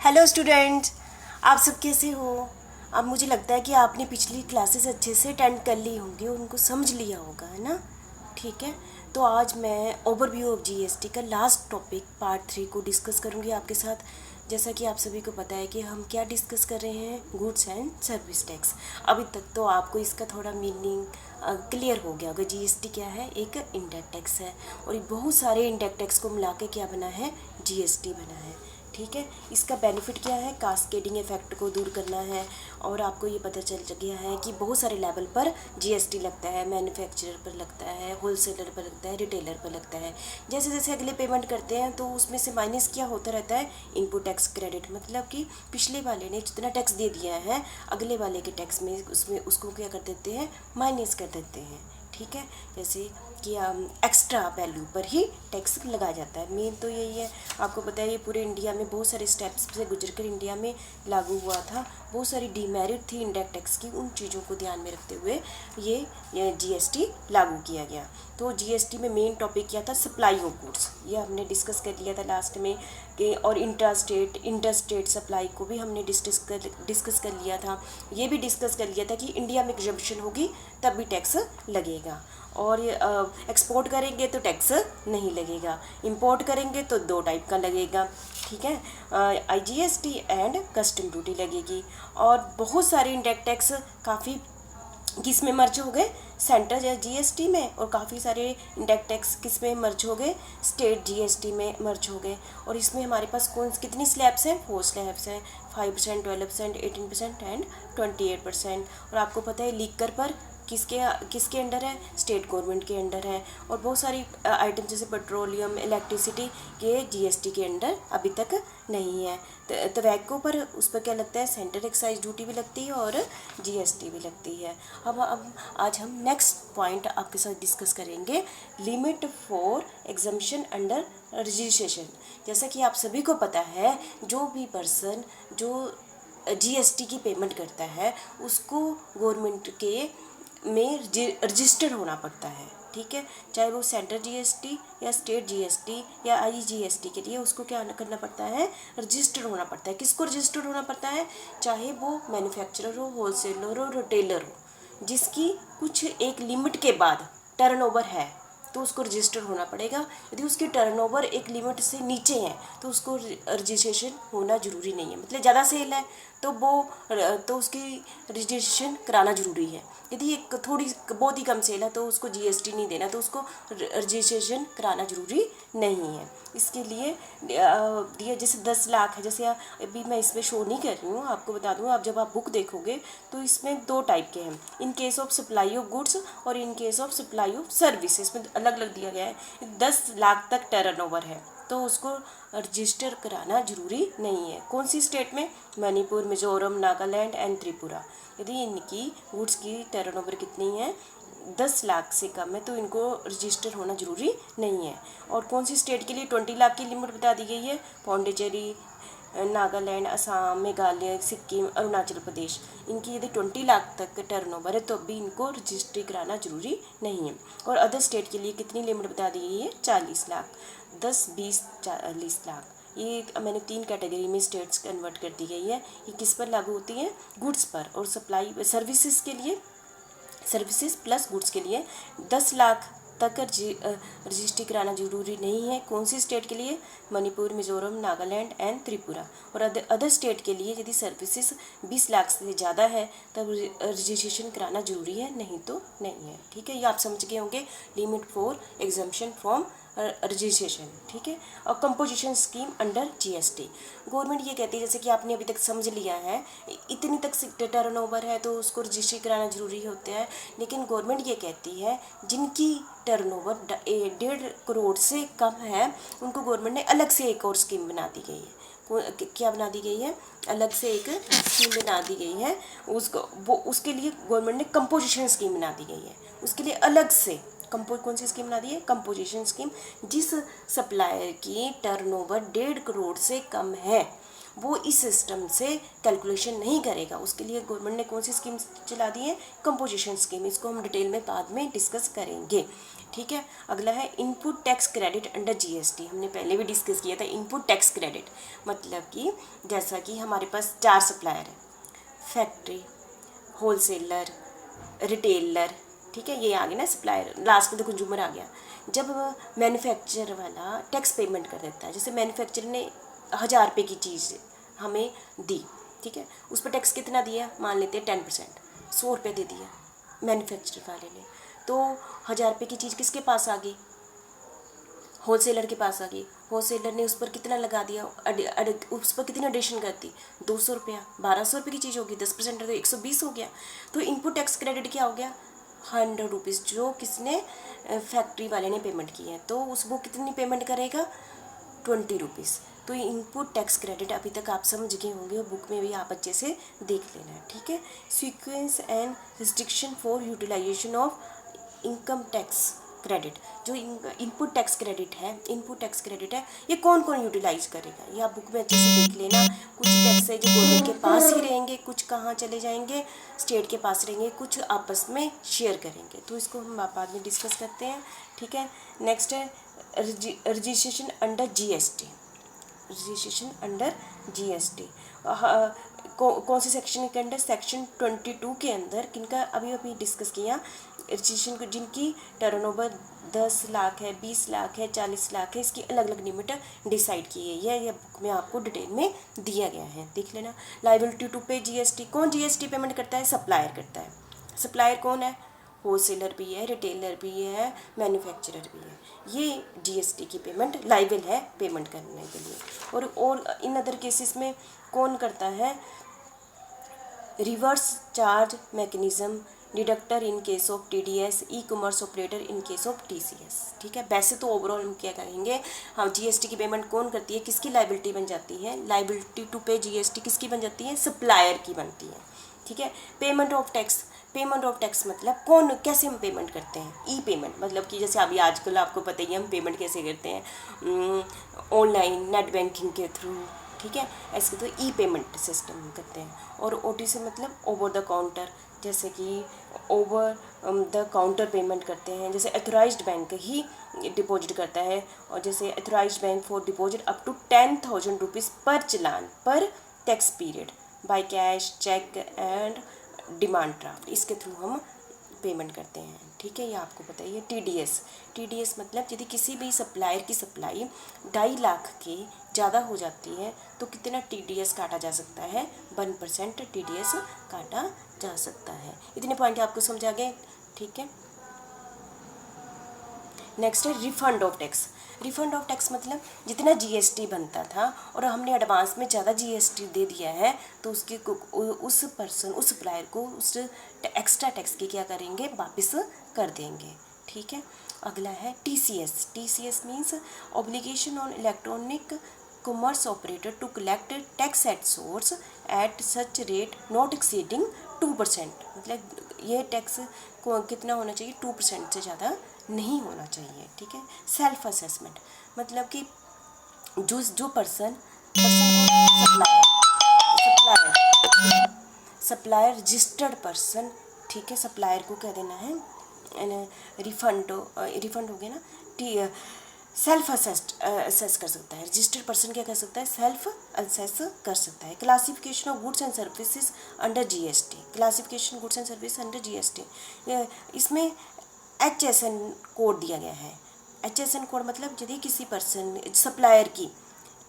Hello student, आप सब कैसे हो। अब मुझे लगता है कि आपने पिछली क्लासेस अच्छे से अटेंड कर ली होंगी, उनको समझ लिया होगा, है ना। ठीक है, तो आज मैं ओवरव्यू ऑफ जीएसटी का लास्ट टॉपिक पार्ट 3 को डिस्कस करूंगी आपके साथ। जैसा कि आप सभी को पता है कि हम क्या डिस्कस कर रहे हैं, गुड्स एंड सर्विस टैक्स। अभी तक तो आपको इसका थोड़ा मीनिंग क्लियर हो गया होगा। जीएसटी क्या है, एक इनडायरेक्ट टैक्स है, और ये बहुत सारे इनडायरेक्ट टैक्स को मिला के क्या बना है, जीएसटी बना है। ठीक है, इसका बेनिफिट क्या है, कास्केडिंग इफेक्ट को दूर करना है। और आपको ये पता चल गया है कि बहुत सारे लेवल पर जीएसटी लगता है, मैन्युफैक्चरर पर लगता है, होलसेलर पर लगता है, रिटेलर पर लगता है। जैसे जैसे अगले पेमेंट करते हैं तो उसमें से माइनस क्या होता रहता है, इनपुट टैक्स क्रेडिट। मतलब कि पिछले वाले ने जितना टैक्स दे दिया है, अगले वाले के टैक्स में उसमें उसको क्या कर देते हैं, माइनस कर देते हैं। ठीक है, जैसे कि एक्स्ट्रा वैल्यू पर ही टैक्स लगाया जाता है। मेन तो यही है, आपको पता है ये पूरे इंडिया में बहुत सारे स्टेप्स से गुजरकर इंडिया में लागू हुआ था। बहुत सारी डीमेरिट थी इंडायरेक्ट टैक्स की, उन चीज़ों को ध्यान में रखते हुए ये जीएसटी लागू किया गया। तो जीएसटी में मेन टॉपिक क्या था, सप्लाई ऑफ गुड्स, ये हमने डिस्कस कर लिया था लास्ट में कि, और इंटरस्टेट सप्लाई को भी हमने डिस्कस कर लिया था। ये भी डिस्कस कर लिया था कि इंडिया में एग्जम्पशन होगी तब भी टैक्स लगेगा, और एक्सपोर्ट करेंगे तो टैक्स नहीं लगेगा, इंपोर्ट करेंगे तो दो टाइप का लगेगा। ठीक है, आईजीएसटी एंड कस्टम ड्यूटी लगेगी। और बहुत सारे इंडायरेक्ट टैक्स काफ़ी किस में मर्ज हो गए, सेंटर जीएसटी में, और काफ़ी सारे इंडायरेक्ट टैक्स किस में मर्ज हो गए, स्टेट जीएसटी में मर्ज हो गए। और इसमें हमारे पास कितनी स्लैब्स हैं, 4 स्लैब्स हैं, 5%, 12%, 18% एंड 28%। और आपको पता है लीकर पर किसके किसके अंडर है, स्टेट गवर्नमेंट के अंडर है। और बहुत सारी आइटम जैसे पेट्रोलियम, इलेक्ट्रिसिटी के जीएसटी के अंडर अभी तक नहीं है। टबैको पर उस पर क्या लगता है, सेंटर एक्साइज ड्यूटी भी लगती है और जीएसटी भी लगती है। अब आज हम नेक्स्ट पॉइंट आपके साथ डिस्कस करेंगे, limit for exemption under registration. जैसा कि आप सभी को पता है, जो भी पर्सन जो जीएसटी की पेमेंट करता है उसको गवर्नमेंट के में रजिस्टर होना पड़ता है। ठीक है, चाहे वो सेंट्रल जीएसटी या स्टेट जीएसटी या आईजीएसटी के लिए उसको क्या करना पड़ता है, रजिस्टर होना पड़ता है। किसको रजिस्टर होना पड़ता है, चाहे वो मैन्युफैक्चरर हो, होलसेलर हो, रिटेलर हो, जिसकी कुछ एक लिमिट के बाद टर्नओवर है तो उसको रजिस्टर होना पड़ेगा। यदि उसकी टर्नओवर एक लिमिट से नीचे है तो उसको रजिस्ट्रेशन होना ज़रूरी नहीं है। मतलब ज़्यादा सेल है तो उसकी रजिस्ट्रेशन कराना ज़रूरी है। यदि एक थोड़ी बहुत ही कम सेल है तो उसको जीएसटी नहीं देना, तो उसको रजिस्ट्रेशन कराना ज़रूरी नहीं है। इसके लिए जैसे 10 लाख है, जैसे अभी मैं इसमें शो नहीं कर रही हूँ, आपको बता दूँ, आप जब आप बुक देखोगे तो इसमें 2 टाइप के हैं, in case of supply of goods और in case of supply of service. इसमें अलग अलग दिया गया है। 10 लाख तक टर्नओवर है तो उसको रजिस्टर कराना जरूरी नहीं है। कौन सी स्टेट में, मणिपुर, मिजोरम, नागालैंड एंड त्रिपुरा। यदि इनकी गुड्स की टर्नओवर कितनी है, 10 लाख से कम है, तो इनको रजिस्टर होना ज़रूरी नहीं है। और कौन सी स्टेट के लिए 20 लाख की लिमिट बता दी गई है, पौंडीचेरी, नागालैंड, असम, मेघालय, सिक्किम, अरुणाचल प्रदेश। इनकी यदि 20 लाख तक टर्नओवर है तो भी इनको रजिस्ट्री कराना जरूरी नहीं है। और अदर स्टेट के लिए कितनी लिमिट बता दी गई है, 40 लाख, 10, 20, 40 लाख। ये मैंने 3 कैटेगरी में स्टेट्स कन्वर्ट कर दी गई है। ये किस पर लागू होती है, गुड्स पर। और सप्लाई सर्विसेज के लिए, सर्विसेज प्लस गुड्स के लिए 10 लाख तक रजिस्ट्री कराना जरूरी नहीं है। कौन सी स्टेट के लिए, मणिपुर, मिजोरम, नागालैंड एंड त्रिपुरा। और अदर स्टेट के लिए यदि सर्विसेज 20 लाख से ज़्यादा है तब रजिस्ट्रेशन कराना जरूरी है, नहीं तो नहीं है। ठीक है, ये आप समझ गए होंगे, limit for exemption from registration. ठीक है, और composition scheme under GST. Government ये कहती है, जैसे कि आपने अभी तक समझ लिया है, इतनी तक टर्नओवर है तो उसको रजिस्ट्री कराना जरूरी होता है। लेकिन गवर्नमेंट ये कहती है जिनकी टर्नओवर 1.5 करोड़ से कम है उनको गवर्नमेंट ने अलग से एक और स्कीम बना दी गई है। क्या बना दी गई है, अलग से एक स्कीम बना दी गई है। उसके लिए गवर्नमेंट ने कंपोजिशन स्कीम बना दी गई है। उसके लिए अलग से कौन सी स्कीम बना दी है, कंपोजिशन स्कीम। जिस सप्लायर की टर्नओवर 1.5 करोड़ से कम है वो इस सिस्टम से कैलकुलेशन नहीं करेगा, उसके लिए गवर्नमेंट ने कौन सी स्कीम चला दी है, कंपोजिशन स्कीम। इसको हम डिटेल में बाद में डिस्कस करेंगे। ठीक है। अगला है input tax credit under GST. हमने पहले भी डिस्कस किया था इनपुट टैक्स क्रेडिट, मतलब कि जैसा कि हमारे पास 4 सप्लायर है, फैक्ट्री, होलसेलर, रिटेलर, ठीक है, ये आ गया ना सप्लायर, लास्ट में तो कंज्यूमर आ गया। जब मैन्युफैक्चरर वाला टैक्स पेमेंट कर देता है, जैसे मैन्युफैक्चरर ने 1000 रुपये की चीज़ हमें दी, ठीक है, उस पर टैक्स कितना दिया, मान लेते हैं 10%, 100 रुपये दे दिया मैन्युफैक्चरर वाले ने, तो 1000 रुपये की चीज़ किसके पास आ गई, होलसेलर के पास आ गई। होलसेलर ने उस पर कितना लगा दिया, उस पर कितनी एडिशन कर दी, 200 रुपया, 1200 रुपये की चीज़ होगी, 10% तो 120 हो गया। तो इनपुट टैक्स क्रेडिट क्या हो गया, 100 रुपीज़, जो किसने, फैक्ट्री वाले ने पेमेंट की है, तो उस वो कितनी पेमेंट करेगा, 20 रुपीज़। तो ये इनपुट टैक्स क्रेडिट अभी तक आप समझ गए होंगे, बुक में भी आप अच्छे से देख लेना है, ठीक है। Sequence and restriction for utilisation of income tax credit, जो इनपुट टैक्स क्रेडिट है, इनपुट टैक्स क्रेडिट है, ये कौन कौन यूटिलाइज करेगा, ये आप बुक में अच्छे से देख लेना। कुछ टैक्स है जो गवर्नमेंट के पास ही रहेंगे, कुछ कहाँ चले जाएंगे, स्टेट के पास रहेंगे, कुछ आपस में शेयर करेंगे, तो इसको हम बाद में डिस्कस करते हैं, ठीक है। नेक्स्ट है registration under GST, registration under GST कौन से सेक्शन के अंडर, सेक्शन 22 के अंदर, किनका अभी अभी डिस्कस किया, रजिस्ट्रेशन को जिनकी टर्नओवर 10 लाख है, 20 लाख है, 40 लाख है, इसकी अलग अलग लिमिट डिसाइड की है, यह बुक में आपको डिटेल में दिया गया है, देख लेना। लायबिलिटी टू पे जीएसटी, कौन जीएसटी पेमेंट करता है, सप्लायर करता है। सप्लायर कौन है, होलसेलर भी है, रिटेलर भी है, मैन्युफैक्चरर भी है, ये जीएसटी की पेमेंट लाइबल है पेमेंट करने के लिए। और इन अदर केसेस में कौन करता है, reverse charge mechanism, deductor in case of TDS, e commerce operator in case of TCS, ठीक है। वैसे तो ओवरऑल हम क्या करेंगे, हाँ जीएसटी की पेमेंट कौन करती है, किसकी लाइबिलिटी बन जाती है, लाइबिलिटी टू पे जीएसटी किसकी बन जाती है, सप्लायर की बनती है, ठीक है। Payment of tax, payment of tax मतलब कौन, कैसे हम पेमेंट करते हैं, ई पेमेंट, मतलब कि जैसे अभी आजकल आपको पता ही है हम पेमेंट कैसे करते हैं, ऑनलाइन नेट बैंकिंग के थ्रू, ठीक है, ऐसे तो ई पेमेंट सिस्टम करते हैं। और ओटी से मतलब ओवर द काउंटर, जैसे कि ओवर द काउंटर पेमेंट करते हैं, जैसे अथोराइज्ड बैंक ही डिपॉजिट करता है, और जैसे authorised bank for deposit up to 10,000 rupees पर चालान पर tax period by cash, cheque and demand draft, इसके थ्रू हम पेमेंट करते हैं, ठीक है। ये आपको बताइए। टीडीएस, टीडीएस मतलब यदि किसी भी सप्लायर की सप्लाई 2.5 लाख के ज़्यादा हो जाती है तो कितना टीडीएस काटा जा सकता है, 1% टीडीएस काटा जा सकता है। इतने पॉइंट आपको समझ आ गए, ठीक है। नेक्स्ट है refund of tax. Refund of tax मतलब जितना जीएसटी बनता था और हमने एडवांस में ज़्यादा जीएसटी दे दिया है तो उसके उस पर्सन, उस सप्लायर को उस एक्स्ट्रा टैक्स की क्या करेंगे, वापस कर देंगे, ठीक है। अगला है TCS. TCS means obligation on electronic commerce operator to collect tax at source at such rate not exceeding 2%, मतलब ये टैक्स को कितना होना चाहिए, 2% से ज़्यादा नहीं होना चाहिए, ठीक है। सेल्फ असेसमेंट मतलब कि जो पर्सन सप्लायर रजिस्टर्ड पर्सन, ठीक है, सप्लायर को कह देना है रिफंड हो गया ना, सेल्फ असेस कर सकता है। रजिस्टर्ड पर्सन क्या कर सकता है, सेल्फ असेस कर सकता है। Classification of goods and services under GST, classification goods and service under GST, इसमें HSN कोड दिया गया है। HSN कोड मतलब यदि किसी पर्सन सप्लायर की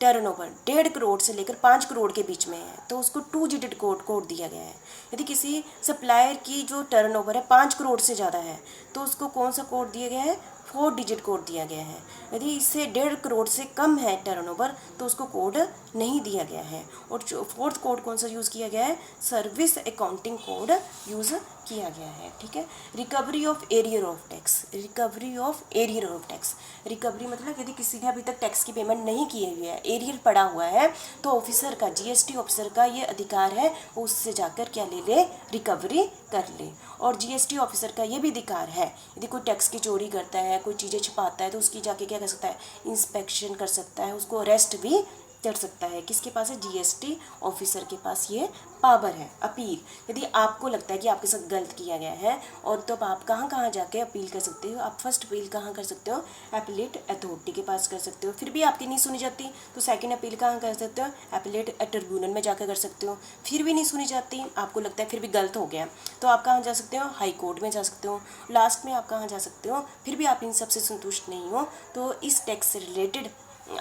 टर्नओवर 1.5 करोड़ से लेकर 5 करोड़ के बीच में है तो उसको 2 डिजिट कोड दिया गया है। यदि किसी सप्लायर की जो टर्नओवर है 5 करोड़ से ज़्यादा है तो उसको कौन सा कोड दिया गया है, 4 डिजिट कोड दिया गया है। यदि इससे 1.5 करोड़ से कम है टर्नओवर तो उसको कोड नहीं दिया गया है। और जो 4th कोड कौन सा यूज़ किया गया है, सर्विस अकाउंटिंग कोड यूज़ किया गया है, ठीक है। Recovery of arrear of tax, recovery of arrear of tax, recovery मतलब यदि किसी ने अभी तक टैक्स की पेमेंट नहीं की हुई है, एरियर पड़ा हुआ है, तो ऑफिसर का, जीएसटी ऑफिसर का ये अधिकार है वो उससे जाकर क्या ले ले, रिकवरी कर ले। और जीएसटी ऑफिसर का ये भी अधिकार है यदि कोई टैक्स की चोरी करता है, कोई चीज़ें छिपाता है तो उसकी जाके क्या कर सकता है, इंस्पेक्शन कर सकता है, उसको अरेस्ट भी कर सकता है। किसके पास है? जीएसटी ऑफिसर के पास ये पावर है। अपील, यदि आपको लगता है कि आपके साथ गलत किया गया है और तब आप कहाँ कहाँ जाके अपील कर सकते हो? आप फर्स्ट अपील कहाँ कर सकते हो? एपीलेट अथॉरिटी के पास कर सकते हो। फिर भी आपकी नहीं सुनी जाती तो सेकंड अपील कहाँ कर सकते हो? एपीलेट ट्रिब्यूनल में जाकर कर सकते हो। फिर भी नहीं सुनी जाती, आपको लगता है फिर भी गलत हो गया, तो आप कहाँ जा सकते हो? हाई कोर्ट में जा सकते हो। लास्ट में आप कहाँ जा सकते हो? फिर भी आप इन सबसे संतुष्ट नहीं हो तो इस टैक्स से रिलेटेड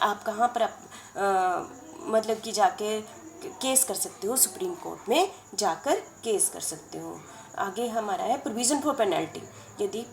आप कहाँ पर मतलब कि जाके केस कर सकते हो, सुप्रीम कोर्ट में जाकर केस कर सकते हो। आगे हमारा है प्रोविज़न फॉर पेनल्टी। यदि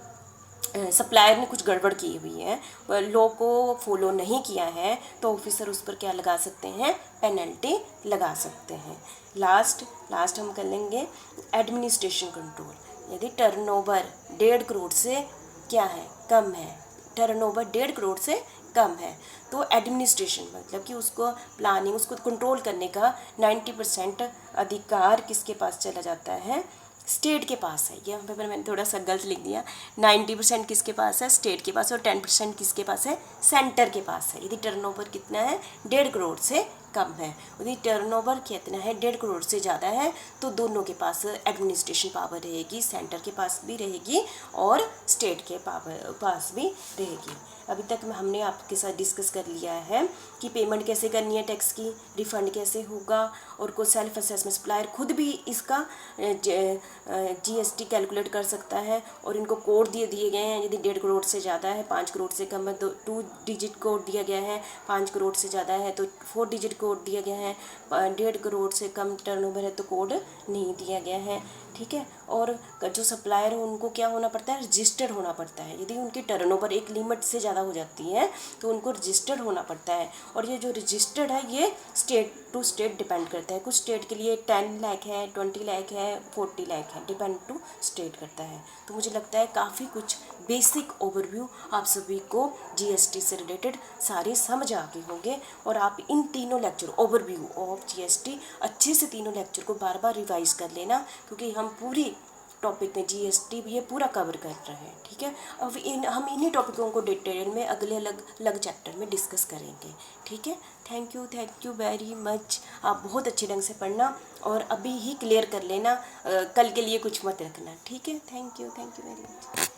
सप्लायर ने कुछ गड़बड़ की हुई है, लॉ को फॉलो नहीं किया है, तो ऑफिसर उस पर क्या लगा सकते हैं? पेनल्टी लगा सकते हैं। लास्ट हम कर लेंगे एडमिनिस्ट्रेशन कंट्रोल। यदि टर्नओवर 1.5 करोड़ से क्या है? कम है, टर्नओवर 1.5 करोड़ से कम है, तो एडमिनिस्ट्रेशन मतलब कि उसको प्लानिंग, उसको कंट्रोल करने का 90% अधिकार किसके पास चला जाता है? स्टेट के पास है। ये यहाँ पे मैंने थोड़ा सा गलत लिख दिया। 90% किसके पास है? स्टेट के पास, और 10% किसके पास है? सेंटर के पास है। यदि टर्नओवर कितना है? 1.5 करोड़ से कम है। यदि टर्नओवर कितना है? 1.5 करोड़ से ज़्यादा है, तो दोनों के पास एडमिनिस्ट्रेशन पावर रहेगी, सेंटर के पास भी रहेगी और स्टेट के पास भी रहेगी। अभी तक हमने आपके साथ डिस्कस कर लिया है कि पेमेंट कैसे करनी है टैक्स की, रिफंड कैसे होगा, और को सेल्फ असेसमेंट सप्लायर खुद भी इसका जीएसटी कैलकुलेट कर सकता है। और इनको कोड दिए गए हैं, यदि 1.5 करोड़ से ज़्यादा है, 5 करोड़ से कम है तो 2 डिजिट कोड दिया गया है, 5 करोड़ से ज़्यादा है तो 4 डिजिट कोड दिया गया है, 1.5 करोड़ से कम टर्नओवर है तो कोड नहीं दिया गया है। ठीक है। और जो सप्लायर है उनको क्या होना पड़ता है? रजिस्टर्ड होना पड़ता है। यदि उनकी टर्नओवर एक लिमिट से ज़्यादा हो जाती है तो उनको रजिस्टर्ड होना पड़ता है। और ये जो रजिस्टर्ड है ये स्टेट टू स्टेट डिपेंड करता है। कुछ स्टेट के लिए 10 लाख है, 20 लाख है, 40 लाख है, डिपेंड टू स्टेट करता है। तो मुझे लगता है काफ़ी कुछ बेसिक ओवरव्यू आप सभी को जीएसटी से रिलेटेड सारे समझ आ गए होंगे। और आप इन तीनों लेक्चर ओवरव्यू ऑफ जीएसटी अच्छे से तीनों लेक्चर को बार बार रिवाइज कर लेना, क्योंकि हम पूरी टॉपिक में जीएसटी भी ये पूरा कवर कर रहे हैं। ठीक है। अब हम इन्हीं टॉपिकों को डिटेल में अगले अलग चैप्टर में डिस्कस करेंगे। ठीक है। Thank you very much. आप बहुत अच्छे ढंग से पढ़ना और अभी ही क्लियर कर लेना, कल के लिए कुछ मत रखना। ठीक है। Thank you very much.